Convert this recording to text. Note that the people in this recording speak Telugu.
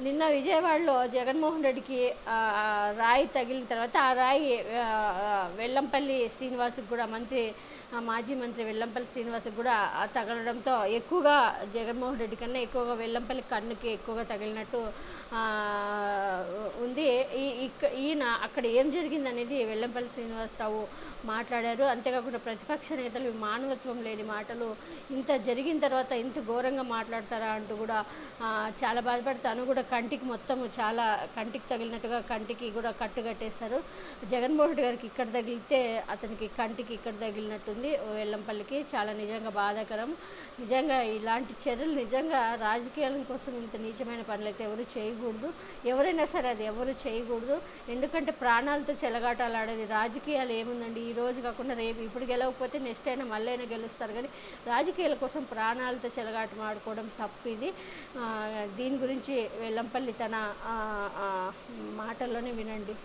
నిన్న విజయవాడలో జగన్మోహన్ రెడ్డికి రాయి తగిలిన తర్వాత ఆ రాయి వెల్లంపల్లి శ్రీనివాస్కి కూడా మాజీ మంత్రి వెల్లంపల్లి శ్రీనివాస్కి కూడా తగలడంతో ఎక్కువగా జగన్మోహన్ రెడ్డి కన్నా ఎక్కువగా వెల్లంపల్లి కన్నుకి ఎక్కువగా తగిలినట్టు ఉంది. ఈయన అక్కడ ఏం జరిగిందనేది వెల్లంపల్లి శ్రీనివాసరావు మాట్లాడారు. అంతేకాకుండా ప్రతిపక్ష నేతలు మానవత్వం లేని మాటలు, ఇంత జరిగిన తర్వాత ఇంత ఘోరంగా మాట్లాడతారా అంటూ కూడా చాలా బాధపడి తను కూడా కంటికి తగిలినట్టుగా కంటికి కూడా కట్టు కట్టేశారు. జగన్మోహన్ రెడ్డి గారికి ఇక్కడ తగిలితే అతనికి కంటికి ఇక్కడ తగిలినట్టుంది. వెల్లంపల్లికి చాలా నిజంగా బాధాకరం. నిజంగా ఇలాంటి చర్యలు నిజంగా రాజకీయాల కోసం ఇంత నీచమైన పనులైతే ఎవరు చేయకూడదు. ఎవరైనా సరే అది ఎవరు చేయకూడదు. ఎందుకంటే ప్రాణాలతో చెలగాటాలాడేది రాజకీయాలు ఏముందండి. ఈ రోజు కాకుండా రేపు, ఇప్పుడు గెలవకపోతే నెక్స్ట్ అయినా మళ్ళైనా గెలుస్తారు. కానీ రాజకీయాల కోసం ప్రాణాలతో చెలగాటం ఆడుకోవడం తప్పిది. దీని గురించి వెల్లంపల్లి తన మాటల్లోనే వినండి.